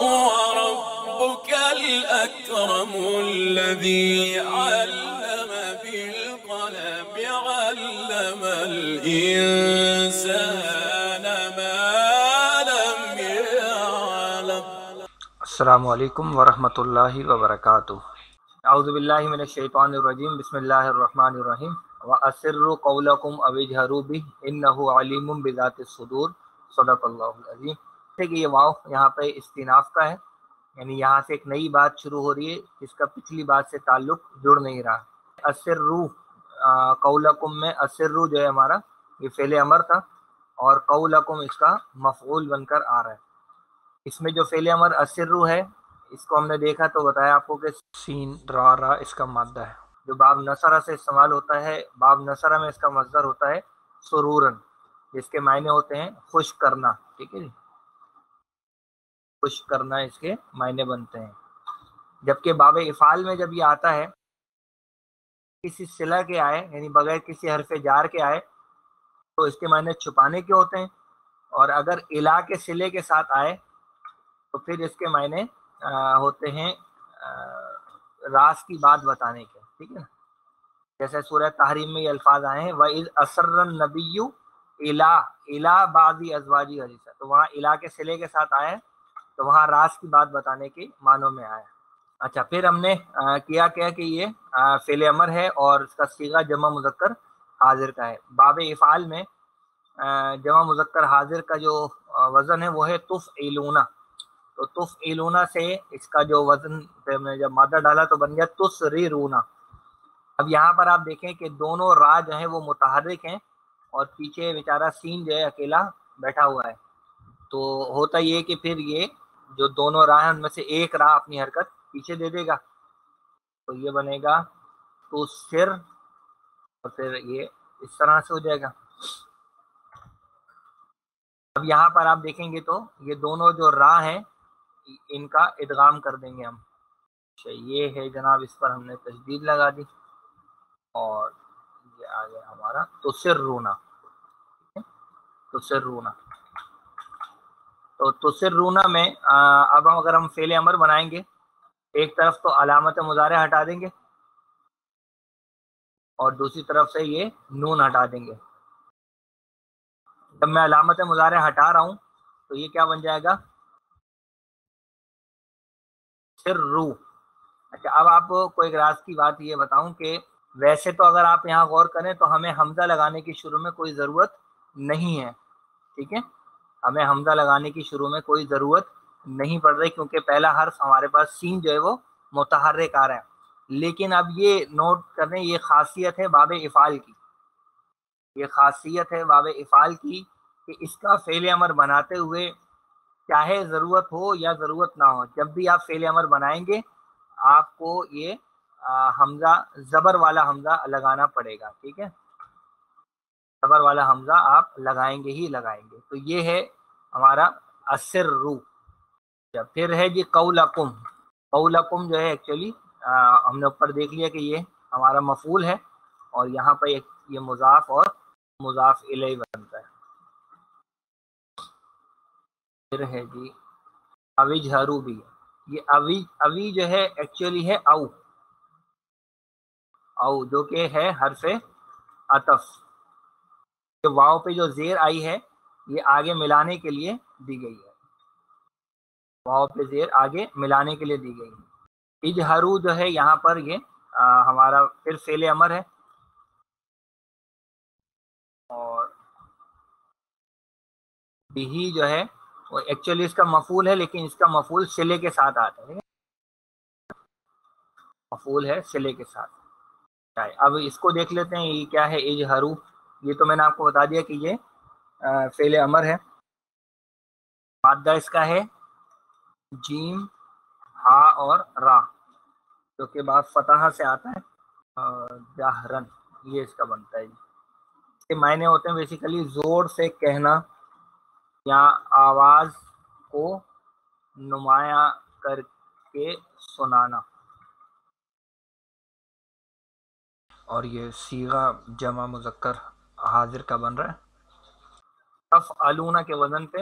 وربك الأكرم الذي علم بالقلم علم الإنسان ما لم يعلم. السلام علیکم ورحمۃ اللہ وبرکاتہ. اعوذ باللہ من الشیطان الرجیم. بسم اللہ الرحمن الرحیم. وَأَسِرُّوا قَوْلَكُمْ أَوِ اجْهَرُوا بِهِ إِنَّهُ عَلِيمٌ بِذَاتِ الصُّدُورِ. صدق اللہ العظیم. کہ یہ واو یہاں پہ استئناف کا ہے، یعنی یہاں سے ایک نئی بات شروع ہو رہی ہے جس کا پچھلی بات سے تعلق جڑ نہیں رہا. اسروا قولکم میں اسروا جو ہے ہمارا یہ فعل امر تھا، اور قولکم اس کا مفعول بن کر آ رہا ہے. اس میں جو فعل امر اسروا ہے اس کو ہم نے دیکھا تو بتایا آپ کو کہ سین را را اس کا مادہ ہے جو باب نصرہ سے استعمال ہوتا ہے. باب نصرہ میں اس کا مصدر ہوتا ہے سرورن، جس کے معنی ہوتے ہیں خوش کرنا. ٹھیک ہے جی، خوش کرنا اس کے معنی بنتے ہیں. جبکہ باب افعال میں جب یہ آتا ہے کسی صلہ کے آئے، یعنی بغیر کسی حرف جار کے آئے، تو اس کے معنی چھپانے کے ہوتے ہیں، اور اگر الا کے صلے کے ساتھ آئے تو پھر اس کے معنی ہوتے ہیں راز کی بات بتانے کے. ٹھیک ہے نا، جیسے سورہ تحریم میں یہ الفاظ آئے ہیں وَإِذْ أَسَرَّ النَّبِيُّ إِلَى بَعْضِ أَزْوَاجِهِ حَدِيثًا، تو وہاں الا کے صلے کے ساتھ آئے تو وہاں راز کی بات بتانے کے معنوں میں آیا. اچھا، پھر ہم نے کیا کہ یہ فعل امر ہے اور اس کا صیغہ جمع مذکر حاضر کا ہے. باب افعال میں جمع مذکر حاضر کا جو وزن ہے وہ ہے تفعلون. تو تفعلون سے اس کا جو وزن پہ میں جب مادہ ڈالا تو بن گیا تسریرون. اب یہاں پر آپ دیکھیں کہ دونوں را جو ہیں وہ متحرک ہیں اور پیچھے بیچارہ سین جو ہے اکیلا بیٹھا ہوا ہے. تو ہوتا یہ کہ پھر یہ جو دونوں راہ ہیں ان میں سے ایک راہ اپنی حرکت پیچھے دے دے گا، تو یہ بنے گا تو سر، اور پھر یہ اس طرح سے ہو جائے گا. اب یہاں پر آپ دیکھیں گے تو یہ دونوں جو راہ ہیں ان کا ادغام کر دیں گے ہم. یہ ہے جناب، اس پر ہم نے تشدید لگا دی اور یہ آ گیا ہمارا تسرونا. تسرونا تو تسرونا میں اب اگر ہم فعل امر بنائیں گے، ایک طرف تو علامت مضارع ہٹا دیں گے اور دوسری طرف سے یہ نون ہٹا دیں گے. جب میں علامت مضارع ہٹا رہا ہوں تو یہ کیا بن جائے گا؟ سرو. اچھا، اب آپ کو ایک راز کی بات یہ بتاؤں کہ ویسے تو اگر آپ یہاں غور کریں تو ہمیں حمزہ لگانے کی شروع میں کوئی ضرورت نہیں ہے. ٹھیک ہے، ہمیں حمزہ لگانے کی شروع میں کوئی ضرورت نہیں پڑ رہی کیونکہ پہلا حرف ہمارے پاس سین جو ہے وہ متحرک آ رہا ہے. لیکن اب یہ نوٹ کریں، یہ خاصیت ہے باب افعال کی، یہ خاصیت ہے باب افعال کی کہ اس کا فعل امر بناتے ہوئے چاہے ضرورت ہو یا ضرورت نہ ہو، جب بھی آپ فعل امر بنائیں گے آپ کو یہ حمزہ زبر والا حمزہ لگانا پڑے گا. ٹھیک ہے، زبر والا حمزہ آپ لگائیں گے ہی لگائیں گے. تو یہ ہے ہمارا اسرو. پھر ہے جی قولکم. قولکم جو ہے ایکچولی ہم نے اوپر دیکھ لیا کہ یہ ہمارا مفعول ہے اور یہاں پہ یہ مضاف اور مضاف الیہ بنتا ہے. پھر ہے جی اوجہرو بھی. یہ اوی جو ہے ایکچولی ہے او جو کہ ہے حرف عطف. واو پہ جو زیر آئی ہے یہ آگے ملانے کے لیے دی گئی ہے، واو پہ زیر آگے ملانے کے لیے دی گئی ہے. اجہرو جو ہے یہاں پر یہ ہمارا پھر فعل امر ہے اور بھی جو ہے وہ ایکچولی اس کا مفعول ہے، لیکن اس کا مفعول صلے کے ساتھ آتا ہے. مفعول ہے صلے کے ساتھ. اب اس کو دیکھ لیتے ہیں یہ کیا ہے. اجہرو یہ تو میں نے آپ کو بتا دیا کہ یہ فعل امر ہے. مادہ اس کا ہے جیم ہا اور را، جو کہ بعد فتح سے آتا ہے. جہرن یہ اس کا بنتا ہے. اس کے معنی ہوتے ہیں بیسیکلی زور سے کہنا یا آواز کو نمایاں کر کے سنانا. اور یہ صیغہ جمع مذکر حاضر کا بن رہا ہے تفعلون کے وزن پہ.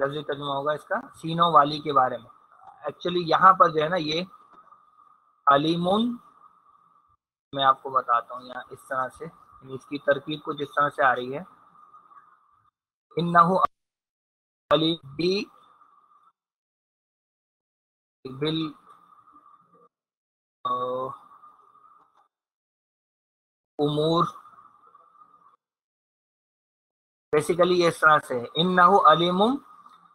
لفظی ترجمہ ہوگا اس کا سینوں والی کے بارے میں. ایکچولی یہاں پر جو ہے نا یہ علیمون، میں آپ کو بتاتا ہوں یہاں اس طرح سے، اس کی ترکیب کچھ اس طرح سے آ رہی ہے، انہو علیم بی بال امور، بیسیکلی یہ اس طرح سے ہے انہو علیم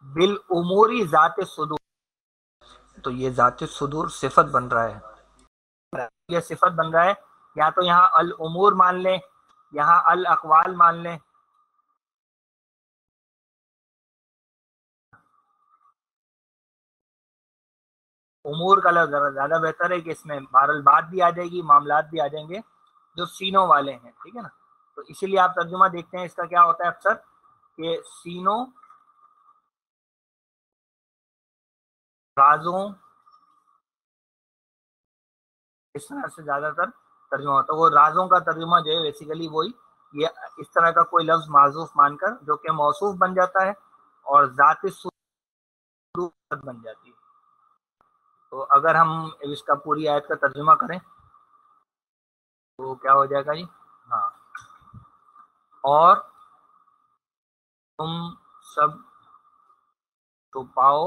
بالامور ذات الصدور. تو یہ ذات الصدور صفت بن رہا ہے، یہ صفت بن رہا ہے، یا تو یہاں الامور مان لیں، یہاں الاقوال مان لیں. امور کا لفظ زیادہ بہتر ہے کہ اس میں بہرحال بات بھی آ جائے گی، معاملات بھی آ جائیں گے جو سینوں والے ہیں، ٹھیک ہے نا. تو اسی لیے آپ ترجمہ دیکھتے ہیں اس کا کیا ہوتا ہے اکثر کہ سینوں، رازوں، اس طرح سے زیادہ تر ترجمہ ہوتا ہے. وہ رازوں کا ترجمہ جو ہے بیسیکلی وہی یہ اس طرح کا کوئی لفظ معذوف مان کر جو کہ موصوف بن جاتا ہے اور ذات صورت بن جاتی ہے. تو اگر ہم اس کا پوری آیت کا ترجمہ کریں تو کیا ہو جائے گا جی؟ ہاں، اور تم سب چھپاؤ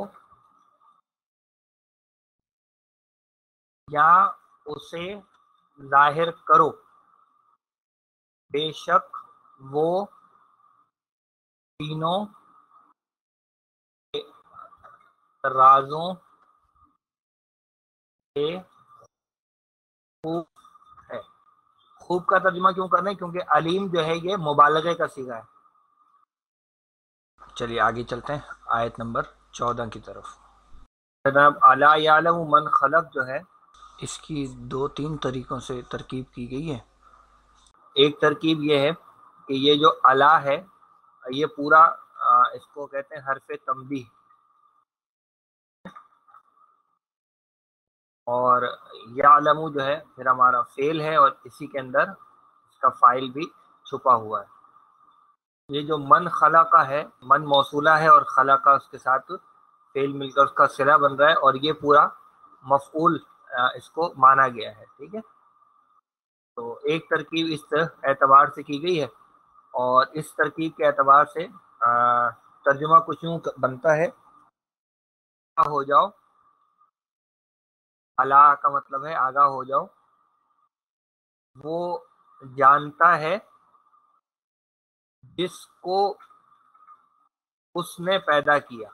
یا اسے ظاہر کرو، بے شک وہ تینوں رازوں سے خوب ہے. خوب کا ترجمہ کیوں کر رہے ہیں؟ کیونکہ علیم جو ہے یہ مبالغے کا صیغہ ہے. چلیے آگے چلتے ہیں آیت نمبر 14 کی طرف. جناب الا یعلم من خلق جو ہے اس کی 2-3 طریقوں سے ترکیب کی گئی ہے. ایک ترکیب یہ ہے کہ یہ جو الا ہے یہ پورا اس کو کہتے ہیں حرف تنبیہ، اور یعلم جو ہے پھر ہمارا فعل ہے اور اسی کے اندر اس کا فاعل بھی چھپا ہوا ہے. یہ جو من خلق کا ہے، من موصولہ ہے اور خلق کا اس کے ساتھ فعل مل کر اس کا صلہ بن رہا ہے، اور یہ پورا مفعول اس کو مانا گیا ہے، ٹھیک ہے. تو ایک ترکیب اس اعتبار سے کی گئی ہے، اور اس ترکیب کے اعتبار سے ترجمہ کچھ یوں بنتا ہے، ہو جاؤ، اللہ کا مطلب ہے آگاہ ہو جاؤ، وہ جانتا ہے جس کو اس نے پیدا کیا.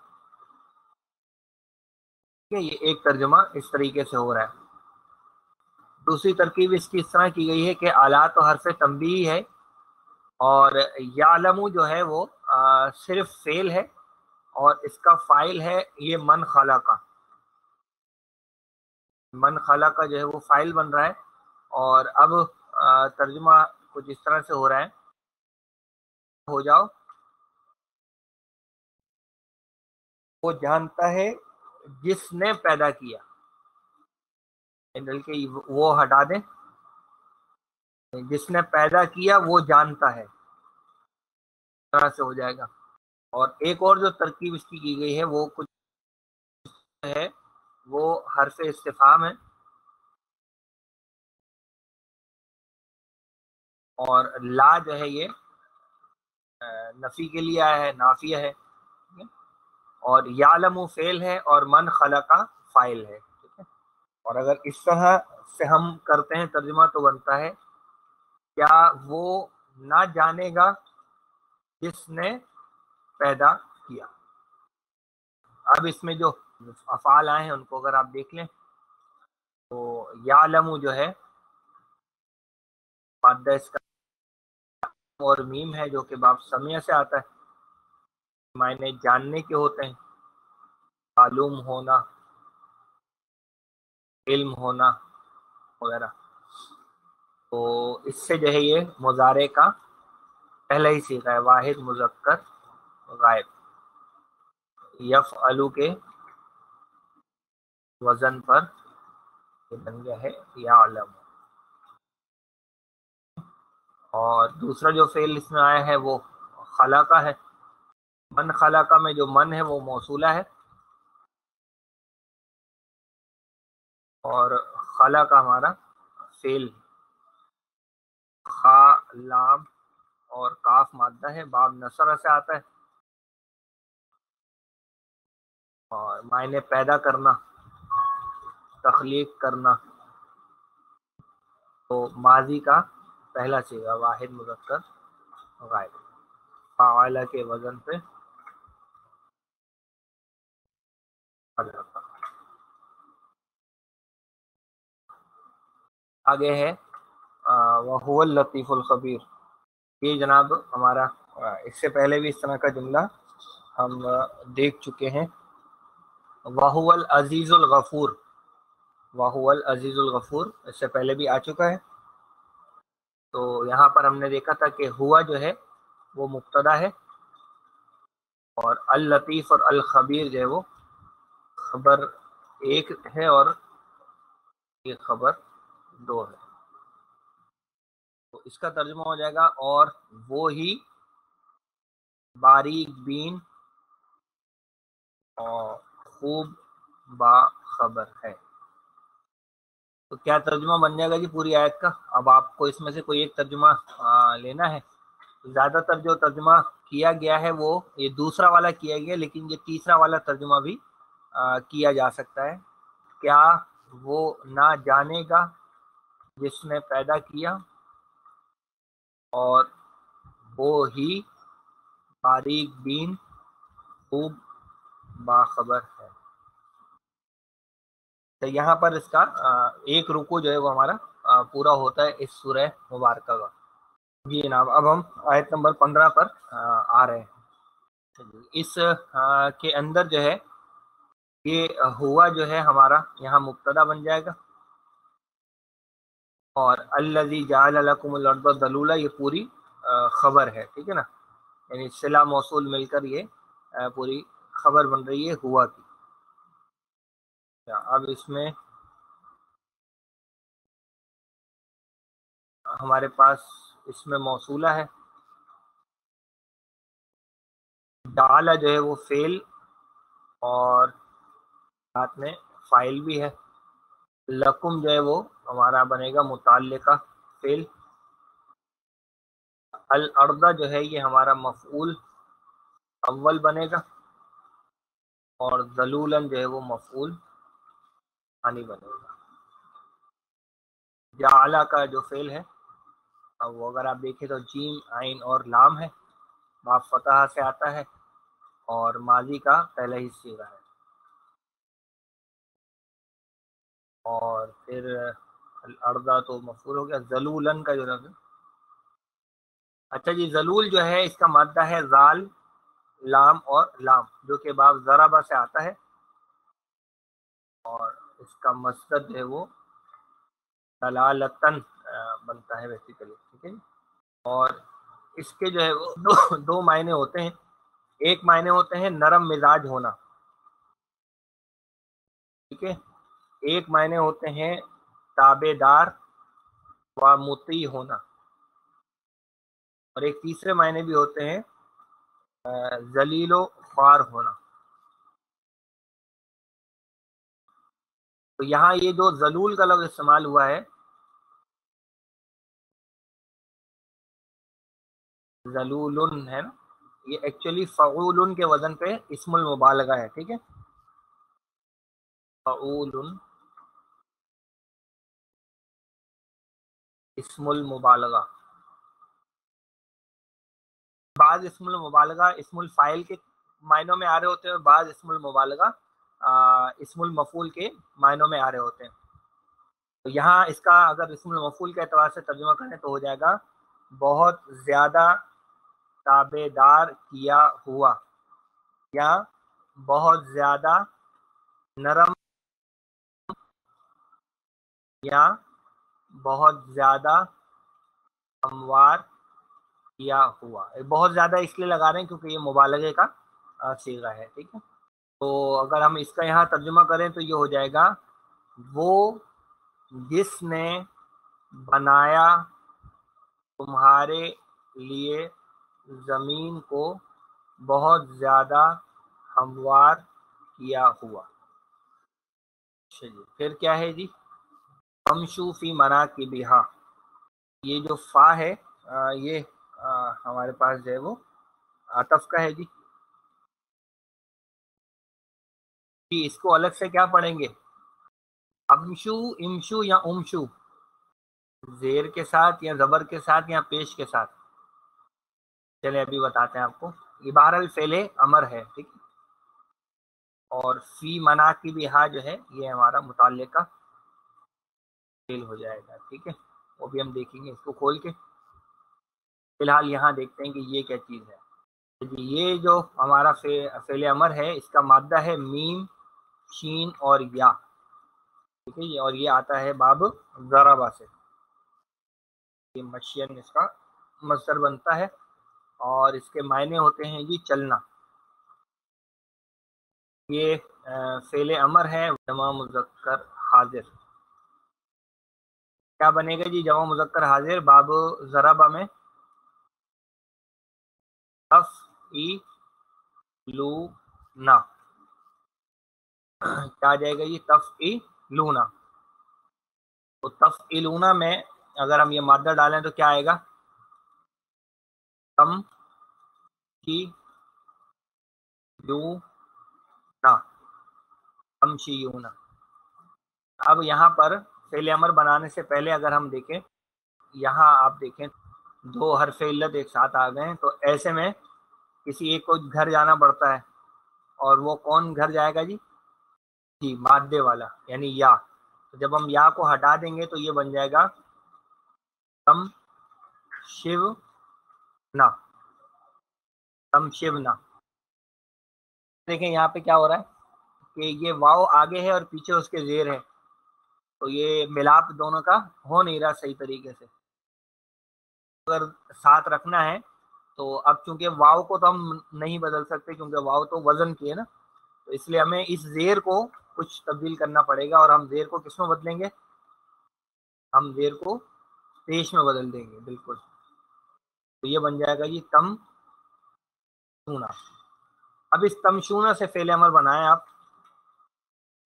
یہ ایک ترجمہ اس طریقے سے ہو رہا ہے. دوسری ترکیب اس کی اس طرح کی گئی ہے کہ اعلیٰ تو حرف تنبیہ ہے، اور یعلم جو ہے وہ صرف فعل ہے، اور اس کا فاعل ہے یہ من خلق کا. من خلق کا جو ہے وہ فاعل بن رہا ہے، اور اب ترجمہ کچھ اس طرح سے ہو رہا ہے، ہو جاؤ وہ جانتا ہے جس نے پیدا کیا، بلکہ وہ ہٹا دیں، جس نے پیدا کیا وہ جانتا ہے، اس طرح سے ہو جائے گا. اور ایک اور جو ترکیب اس کی گئی ہے وہ کچھ ہے، وہ حرف استفہام ہے، اور لا جو ہے یہ نفی کے لیے آیا ہے، نافیہ ہے، اور یعلم فعل ہے اور من خلق فاعل ہے، ٹھیک ہے. اور اگر اس طرح سے ہم کرتے ہیں ترجمہ تو بنتا ہے کیا وہ نہ جانے گا جس نے پیدا کیا. اب اس میں جو افعال آئے ہیں ان کو اگر آپ دیکھ لیں تو یعلم جو ہے مادہ اس کا اور میم ہے جو کہ باب سمیع سے آتا ہے، معنی جاننے کے ہوتے ہیں، معلوم ہونا، علم ہونا وغیرہ. تو اس سے جو ہے یہ مضارع کا پہلا ہی صیغہ ہے، واحد مذکر غائب، یفعلو کے وزن پر یہ بن گیا ہے یعلم. اور دوسرا جو فعل اس میں آیا ہے وہ خلا کا ہے، من خلقہ میں جو من ہے وہ موصولہ ہے، اور خلق ہمارا فعل، خا لام اور کاف مادہ ہے، باب نصر سے آتا ہے، اور معنی پیدا کرنا، تخلیق کرنا، تو ماضی کا پہلا صیغہ واحد مذکر غائب، فاعل کے وزن پہ خلق۔ آگے ہے وَهُوَ اللطیف الخبیر، یہ جناب ہمارا اس سے پہلے بھی اس طرح کا جملہ ہم دیکھ چکے ہیں، وَهُوَ العزیز الغفور، وَهُوَ العزیز الغفور اس سے پہلے بھی آ چکا ہے۔ تو یہاں پر ہم نے دیکھا تھا کہ ہوا جو ہے وہ مبتدا ہے، اور اللطیف اور الخبیر جو ہے وہ خبر ایک ہے اور یہ خبر دو ہے۔ تو اس کا ترجمہ ہو جائے گا اور وہ ہی باریک بین اور خوب باخبر ہے۔ تو کیا ترجمہ بن جائے گا جی پوری آیت کا؟ اب آپ کو اس میں سے کوئی ایک ترجمہ لینا ہے۔ زیادہ تر جو ترجمہ کیا گیا ہے وہ یہ دوسرا والا کیا گیا، لیکن یہ تیسرا والا ترجمہ بھی کیا جا سکتا ہے۔ کیا وہ نہ جانے گا جس نے پیدا کیا اور وہ ہی باریک بین خوب باخبر ہے۔ تو یہاں پر اس کا ایک رکوع جو ہے وہ ہمارا پورا ہوتا ہے اس سورہ مبارکہ کا۔ جی جناب، اب ہم آیت نمبر 15 پر آ رہے ہیں۔ اس کے اندر جو ہے یہ ہوا جو ہے ہمارا یہاں مبتدا بن جائے گا، اور الذی جعل لکم الارض ذلولا یہ پوری خبر ہے، ٹھیک ہے نا، یعنی صلہ موصول مل کر یہ پوری خبر بن رہی ہے ہوا کی۔ اب اس میں ہمارے پاس اس میں موصولہ ہے، جعل جو ہے وہ فعل اور ساتھ میں فاعل بھی ہے، لکم جو ہے وہ ہمارا بنے گا متعلقہ فعل، الارض جو ہے یہ ہمارا مفعول اول بنے گا، اور ذلولن جو ہے وہ مفعول ثانی بنے گا۔ جعل کا جو فعل ہے وہ اگر آپ دیکھیں تو جیم عین اور لام ہے، باب فتح سے آتا ہے، اور ماضی کا پہلا ہی صیغہ ہے، اور پھر الارض تو مفعول ہو گیا، ذلولن کا جو لفظ، اچھا جی، ذلول جو ہے اس کا مادہ ہے ذال لام اور لام، جو کہ باب ضربہ سے آتا ہے، اور اس کا مصدر جو ہے وہ دلالتن بنتا ہے بیسیکلی، ٹھیک ہے۔ اور اس کے جو ہے وہ دو معنی ہوتے ہیں، ایک معنی ہوتے ہیں نرم مزاج ہونا، ٹھیک ہے، ایک معنی ہوتے ہیں تابع دار و مطیع ہونا، اور ایک تیسرے معنی بھی ہوتے ہیں ذلیل و خوار ہونا۔ تو یہاں یہ جو ذلول کا لفظ استعمال ہوا ہے، ذلولن ہے نا، یہ ایکچولی فعولن کے وزن پہ اسم المبالغہ ہے، ٹھیک ہے، فعولن اسم المبالغہ۔ بعض اسم المبالغہ اسم الفاعل کے معنوں میں آ رہے ہوتے ہیں، بعض اسم المبالغہ اسم المفعول کے معنوں میں آ رہے ہوتے ہیں۔ تو یہاں اس کا اگر اسم المفعول کے اعتبار سے ترجمہ کریں تو ہو جائے گا بہت زیادہ تابع دار کیا ہوا، یا بہت زیادہ نرم، یا بہت زیادہ ہموار کیا ہوا۔ بہت زیادہ اس لیے لگا رہے ہیں کیونکہ یہ مبالغے کا صیغہ ہے، ٹھیک ہے۔ تو اگر ہم اس کا یہاں ترجمہ کریں تو یہ ہو جائے گا وہ جس نے بنایا تمہارے لیے زمین کو بہت زیادہ ہموار کیا ہوا. چلیے پھر کیا ہے جی؟ امشو فی مناکبہا. یہ جو فا ہے یہ ہمارے پاس جو ہے وہ عطف کا ہے جی. اس کو الگ سے کیا پڑھیں گے؟ امشو، امشو یا امشو، زیر کے ساتھ یا زبر کے ساتھ یا پیش کے ساتھ؟ چلے ابھی بتاتے ہیں آپ کو. یہ بہرحال فعل امر ہے، ٹھیک ہے، اور فی مناکبہا جو ہے یہ ہمارا متعلقہ فعل ہو جائے گا، ٹھیک ہے. وہ بھی ہم دیکھیں گے اس کو کھول کے. فی الحال یہاں دیکھتے ہیں کہ یہ کیا چیز ہے. یہ جو ہمارا فعل امر ہے اس کا مادہ ہے میم، شین اور یا، ٹھیک ہے. اور یہ آتا ہے باب ضربہ سے. یہ مشین اس کا مصدر بنتا ہے اور اس کے معنی ہوتے ہیں جی چلنا. یہ فعل امر ہے جمع مذکر حاضر. کیا بنے گا جی جمع مذکر حاضر باب ضربہ میں؟ تفعیلونا. کیا آ جائے گا یہ؟ تفعیلونا. تو تفعیلونا میں اگر ہم یہ مادہ ڈالیں تو کیا آئے گا؟ تم کی یونا، تمشیونا. اب یہاں پر فعل امر بنانے سے پہلے اگر ہم دیکھیں، یہاں آپ دیکھیں دو حرف علت ایک ساتھ آ گئے ہیں، تو ایسے میں کسی ایک کو گھر جانا پڑتا ہے، اور وہ کون گھر جائے گا جی؟ جی مادے والا یعنی یا. تو جب ہم یا کو ہٹا دیں گے تو یہ بن جائے گا تم شیو نا، تم شیو نا. دیکھیں یہاں پہ کیا ہو رہا ہے کہ یہ واو آگے ہے اور پیچھے اس کے زیر ہے، تو یہ ملاپ دونوں کا ہو نہیں رہا صحیح طریقے سے. اگر ساتھ رکھنا ہے تو اب چونکہ واو کو تو ہم نہیں بدل سکتے کیونکہ واو تو وزن کی ہے نا، تو اس لیے ہمیں اس زیر کو کچھ تبدیل کرنا پڑے گا. اور ہم زیر کو کس میں بدلیں گے؟ ہم زیر کو پیش میں بدل دیں گے، بالکل. تو یہ بن جائے گا جی تم شونا. اب اس تمشونا سے فعل امر بنائیں آپ،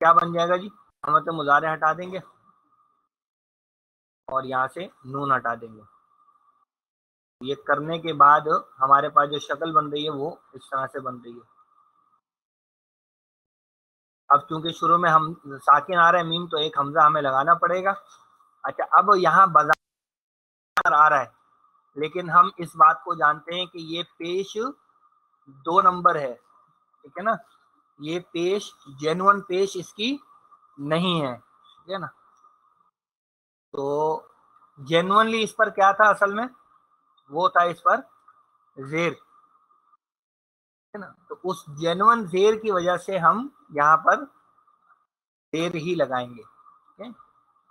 کیا بن جائے گا جی؟ علامت مضارع ہٹا دیں گے اور یہاں سے نون ہٹا دیں گے. یہ کرنے کے بعد ہمارے پاس جو شکل بن رہی ہے وہ اس طرح سے بن رہی ہے. اب چونکہ شروع میں ہم ساکن آ رہا ہے میم، تو ایک حمزہ ہمیں لگانا پڑے گا. اچھا اب یہاں بازار آ رہا ہے، لیکن ہم اس بات کو جانتے ہیں کہ یہ پیش 2 نمبر ہے، ٹھیک ہے نا. یہ پیش جینون پیش اس کی نہیں ہے، ٹھیک ہے نا. تو جینونلی اس پر کیا تھا اصل میں؟ وہ تھا اس پر زیر، ہے نا. تو اس جینون زیر کی وجہ سے ہم یہاں پر زیر ہی لگائیں گے، ٹھیک ہے.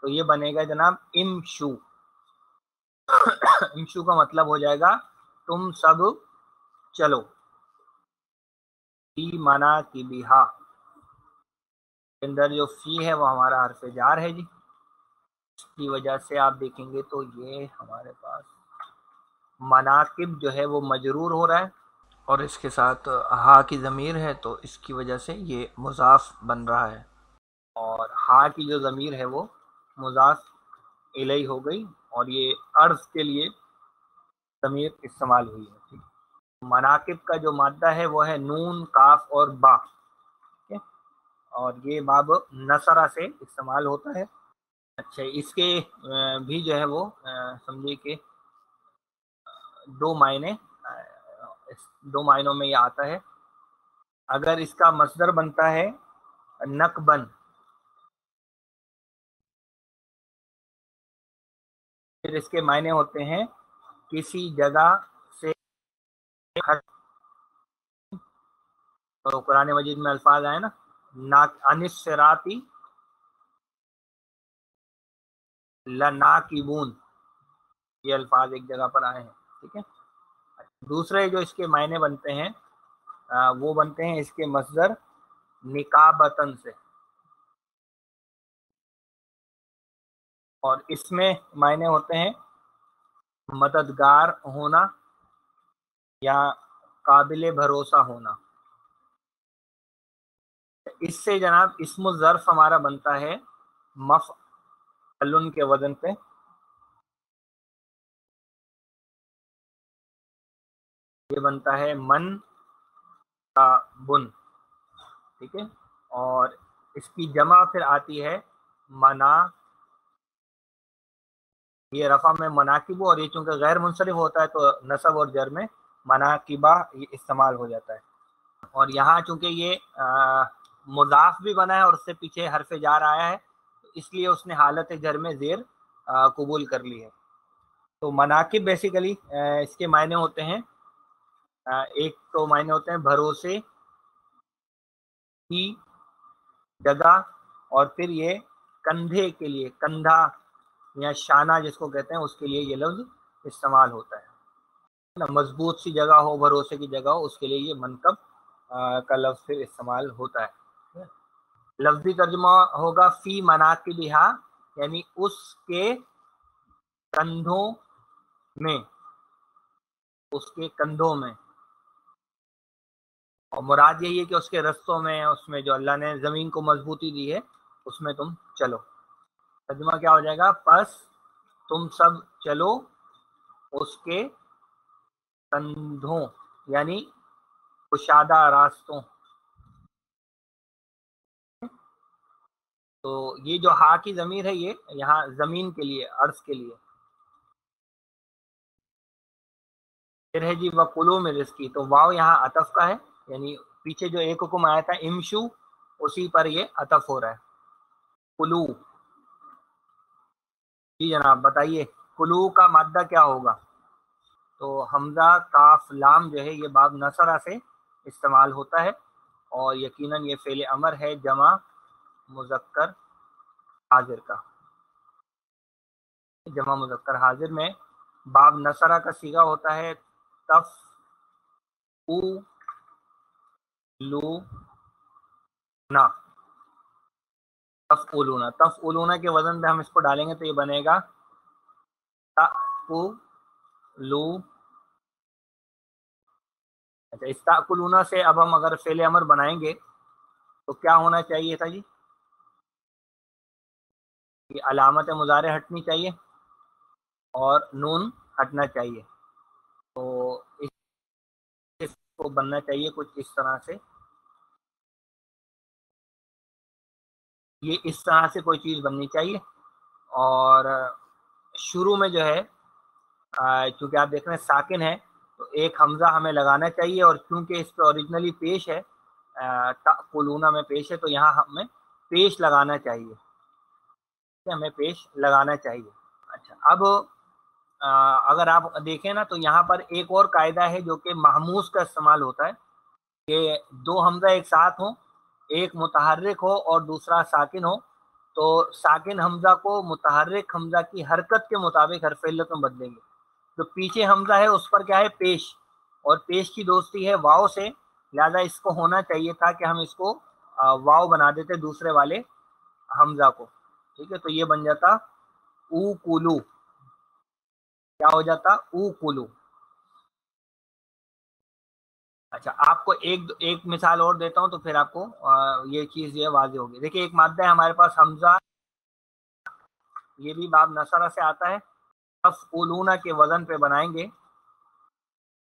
تو یہ بنے گا جناب امشو. امشو کا مطلب ہو جائے گا تم سب چلو. فی مناکبہا کے اندر جو فی ہے وہ ہمارا حرف جار ہے جی. اس کی وجہ سے آپ دیکھیں گے تو یہ ہمارے پاس مناکب جو ہے وہ مجرور ہو رہا ہے، اور اس کے ساتھ ہا کی ضمیر ہے، تو اس کی وجہ سے یہ مضاف بن رہا ہے. اور ہا کی جو ضمیر ہے وہ مضاف الیہ ہو گئی، اور یہ عرض کے لیے ضمیر استعمال ہوئی ہے. مناکب کا جو مادہ ہے وہ ہے نون، کاف اور با، ٹھیک ہے. اور یہ باب نصرہ سے استعمال ہوتا ہے. اچھا اس کے بھی جو ہے وہ سمجھیے کہ دو معنوں میں یہ آتا ہے. اگر اس کا مصدر بنتا ہے نقبن، پھر اس کے معنی ہوتے ہیں کسی جگہ سے ہٹ. تو قرآن مجید میں الفاظ آئے نا، انس صراطی لناکبون، یہ الفاظ ایک جگہ پر آئے ہیں، ٹھیک ہے. دوسرے جو اس کے معنی بنتے ہیں وہ بنتے ہیں اس کے مصدر نکابتن سے، اور اس میں معنی ہوتے ہیں مددگار ہونا یا قابل بھروسہ ہونا. اس سے جناب اسم الظرف ہمارا بنتا ہے مفعل کے وزن پہ. یہ بنتا ہے من کا بن. ٹھیک ہے. اور اس کی جمع پھر آتی ہے منا. یہ رفع میں مناقب، اور یہ چونکہ غیر منصرف ہوتا ہے تو نصب اور جر میں مناقبہ یہ استعمال ہو جاتا ہے. اور یہاں چونکہ یہ مضاف بھی بنا ہے اور اس سے پیچھے حرف جار آیا ہے، اس لیے اس نے حالت جر میں زیر قبول کر لی ہے. تو مناقب بیسیکلی اس کے معنی ہوتے ہیں، ایک تو معنی ہوتے ہیں بھروسے کی جگہ، اور پھر یہ کندھے کے لیے، کندھا یا شانہ جس کو کہتے ہیں، اس کے لیے یہ لفظ استعمال ہوتا ہے. مضبوط سی جگہ ہو، بھروسے کی جگہ ہو، اس کے لیے یہ منکب کا لفظ پھر استعمال ہوتا ہے. لفظی ترجمہ ہوگا فی مناقبہا، یعنی اس کے کندھوں میں، اس کے کندھوں میں. اور مراد یہی ہے کہ اس کے رستوں میں، اس میں جو اللہ نے زمین کو مضبوطی دی ہے اس میں تم چلو. ترجمہ کیا ہو جائے گا؟ پس تم سب چلو اس کے کندھوں، یعنی کشادہ راستوں. تو یہ جو ہا کی ضمیر ہے یہ یہاں زمین کے لیے، عرض کے لیے. پھر ہے جی وَقُلُوا مِن رِزْقِهِ، تو واو یہاں عطف کا ہے، یعنی پیچھے جو ایک حکم آیا تھا امشو، اسی پر یہ عطف ہو رہا ہے. کلو. جی جناب بتائیے کلو کا مادہ کیا ہوگا؟ تو حمزہ کاف لام جو ہے یہ باب نصرہ سے استعمال ہوتا ہے، اور یقیناً یہ فعل امر ہے جمع مذکر حاضر کا. جمع مذکر حاضر میں باب نصرہ کا صیغہ ہوتا ہے تف او لو نا. تفعلون، تفعلون کے وزن پہ ہم اس کو ڈالیں گے تو یہ بنے گا تأکلو. اچھا، استأکلون سے اب ہم اگر فعل امر بنائیں گے تو کیا ہونا چاہیے تھا جی؟ یہ علامت مضارع ہٹنی چاہیے اور نون ہٹنا چاہیے. تو اس کو بننا چاہیے کچھ اس طرح سے، یہ اس طرح سے کوئی چیز بننی چاہیے. اور شروع میں جو ہے چونکہ آپ دیکھ رہے ہیں ساکن ہے تو ایک حمزہ ہمیں لگانا چاہیے، اور چونکہ اس پہ اوریجنلی پیش ہے، تأکلون میں پیش ہے، تو یہاں ہمیں پیش لگانا چاہیے، ہمیں پیش لگانا چاہیے. اچھا، اب اگر آپ دیکھیں نا تو یہاں پر ایک اور قاعدہ ہے جو کہ محموز کا استعمال ہوتا ہے، کہ دو حمزہ ایک ساتھ ہوں، ایک متحرک ہو اور دوسرا ساکن ہو، تو ساکن حمزہ کو متحرک حمزہ کی حرکت کے مطابق حرف علت میں بدلیں گے. جو پیچھے حمزہ ہے اس پر کیا ہے؟ پیش، اور پیش کی دوستی ہے واو سے، لہذا اس کو ہونا چاہیے تھا کہ ہم اس کو واو بنا دیتے دوسرے والے حمزہ کو. ٹھیک ہے، تو یہ بن جاتا او کولو. کیا ہو جاتا؟ او کولو. اچھا، آپ کو ایک مثال اور دیتا ہوں تو پھر آپ کو یہ چیز یہ واضح ہوگی. دیکھیے ایک مادہ ہے ہمارے پاس حمزہ، یہ بھی باب نصرہ سے آتا ہے. تفعلون کے وزن پہ بنائیں گے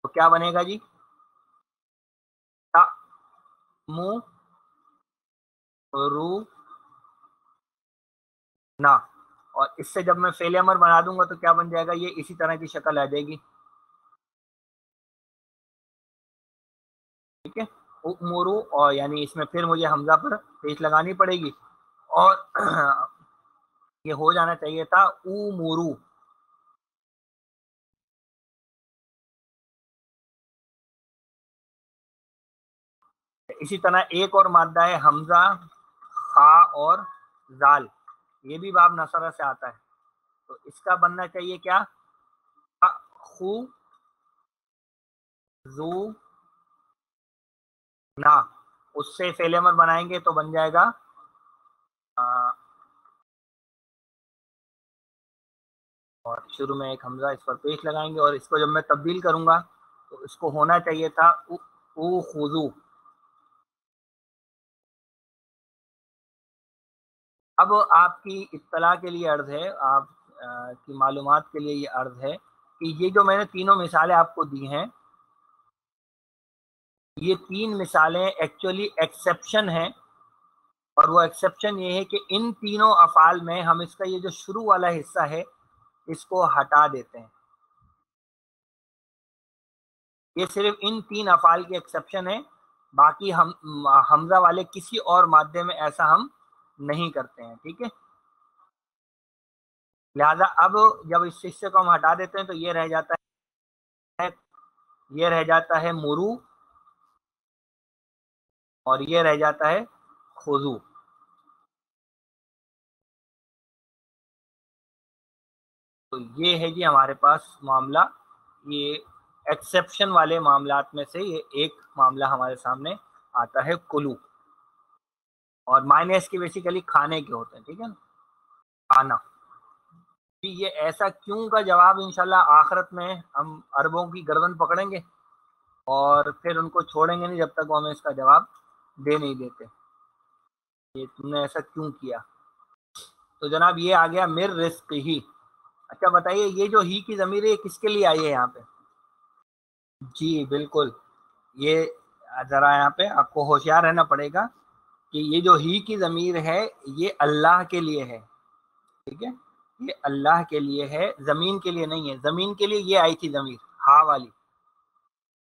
تو کیا بنے گا جی؟ رو نا. اور اس سے جب میں فعل امر بنا دوں گا تو کیا بن جائے گا؟ یہ اسی طرح کی شکل آ جائے گی. ٹھیک ہے، امورو، اور یعنی اس میں پھر مجھے حمزہ پر پیش لگانی پڑے گی، اور یہ ہو جانا چاہیے تھا امورو. اسی طرح ایک اور مادہ ہے حمزہ خا اور زال، یہ بھی باب نصرہ سے آتا ہے، تو اس کا بننا چاہیے کیا؟ خو زو نا. اس سے فعل امر بنائیں گے تو بن جائے گا اور شروع میں ایک حمزہ اس پر پیش لگائیں گے، اور اس کو جب میں تبدیل کروں گا تو اس کو ہونا چاہیے تھا او خذو۔ اب آپ کی اطلاع کے لیے عرض ہے، آپ کی معلومات کے لیے یہ عرض ہے کہ یہ جو میں نے تینوں مثالیں آپ کو دی ہیں، یہ تین مثالیں ایکچولی ایکسیپشن ہیں، اور وہ ایکسیپشن یہ ہے کہ ان تینوں افعال میں ہم اس کا یہ جو شروع والا حصہ ہے اس کو ہٹا دیتے ہیں۔ یہ صرف ان تین افعال کی ایکسیپشن ہے، باقی حمزہ والے کسی اور مادے میں ایسا ہم نہیں کرتے ہیں، ٹھیک ہے۔ لہذا اب جب اس حصے کو ہم ہٹا دیتے ہیں تو یہ رہ جاتا ہے مرو، اور یہ رہ جاتا ہے خذو۔ تو یہ ہے جی ہمارے پاس معاملہ، یہ ایکسیپشن والے معاملات میں سے یہ ایک معاملہ ہمارے سامنے آتا ہے کلو، اور معنی اس کی بیسیکلی کھانے کے ہوتے ہیں، ٹھیک ہے نا، کھانا۔ یہ ایسا کیوں کا جواب انشاءاللہ آخرت میں ہم عربوں کی گردن پکڑیں گے اور پھر ان کو چھوڑیں گے نہیں جب تک وہ ہمیں اس کا جواب دے نہیں دیتے، یہ تم نے ایسا کیوں کیا۔ تو جناب یہ آ گیا مر رزق ہی۔ اچھا بتائیے یہ جو ہی کی ضمیر ہے یہ کس کے لیے آئی ہے یہاں پہ؟ جی بالکل، یہ ذرا یہاں پہ آپ کو ہوشیار رہنا پڑے گا کہ یہ جو ہی کی ضمیر ہے یہ اللہ کے لیے ہے، ٹھیک ہے، یہ اللہ کے لیے ہے، زمین کے لیے نہیں ہے۔ زمین کے لیے یہ آئی تھی ضمیر ہا والی،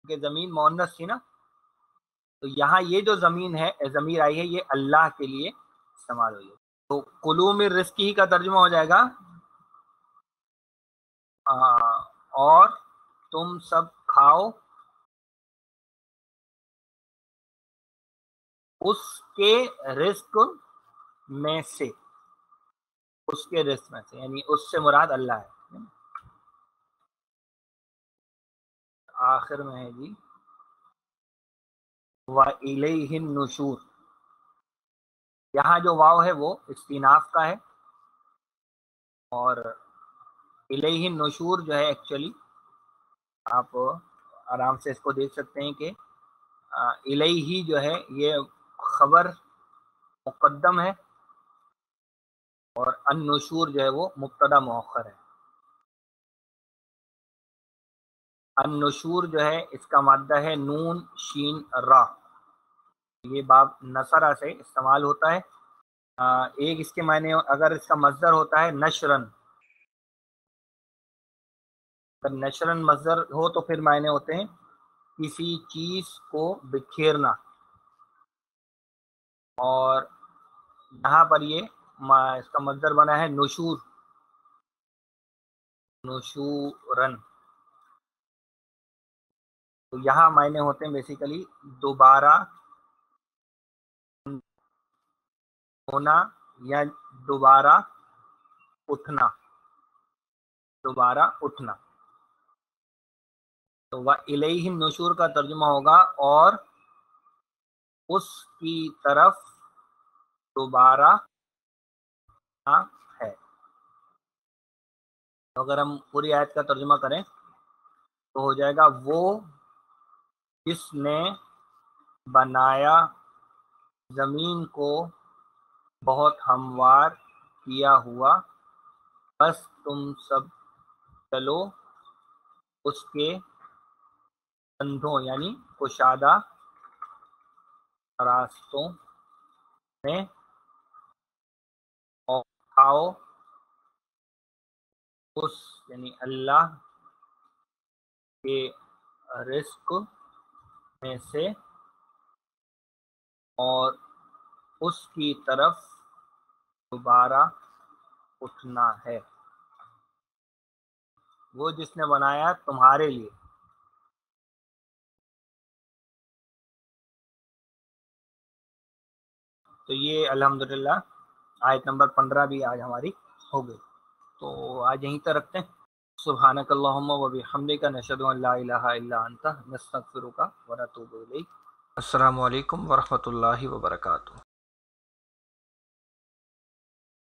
کہ زمین مؤنث تھی نا، تو یہاں یہ جو زمین ہے ضمیر آئی ہے یہ اللہ کے لیے استعمال ہوئی ہے۔ تو کلو من رزقہ کا ترجمہ ہو جائے گا اور تم سب کھاؤ اس کے رزق میں سے، اس کے رزق میں سے یعنی اس سے مراد اللہ ہے۔ آخر میں ہے جی وَإِلَيْهِ النُّشُورُ، یہاں جو واو ہے وہ استیناف کا ہے، اور الیہ النشور جو ہے ایکچولی آپ آرام سے اس کو دیکھ سکتے ہیں کہ الیہ جو ہے یہ خبر مقدم ہے، اور النشور جو ہے وہ مبتدا مؤخر ہے۔ النشور جو ہے اس کا مادہ ہے نون شین را، یہ باب نصرہ سے استعمال ہوتا ہے۔ ایک اس کے معنی اگر اس کا مصدر ہوتا ہے نشرن، اگر نشرن مصدر ہو تو پھر معنی ہوتے ہیں کسی چیز کو بکھیرنا، اور یہاں پر یہ اس کا مصدر بنا ہے نشور، نشورن، تو یہاں معنی ہوتے ہیں بیسیکلی دوبارہ ہونا یا دوبارہ اٹھنا، دوبارہ اٹھنا۔ تو وَإِلَيْهِ النُّشُورُ کا ترجمہ ہوگا اور اس کی طرف دوبارہ ہے۔ تو اگر ہم پوری آیت کا ترجمہ کریں تو ہو جائے گا وہ جس نے بنایا زمین کو بہت ہموار کیا ہوا، بس تم سب چلو اس کے کندھوں یعنی کشادہ راستوں میں، اور کھاؤ اس یعنی اللہ کے رزق میں سے، اور اس کی طرف دوبارہ اٹھنا ہے، وہ جس نے بنایا تمہارے لیے۔ تو یہ الحمدللہ آیت نمبر 15 بھی آج ہماری ہو گئی، تو آج یہیں تک رکھتے ہیں۔ سبحانک اللہم و بحمدک نشہد ان لا الہ الا انت نستغفرک و نتوب الیک۔ السلام علیکم ورحمۃ اللہ وبرکاتہ۔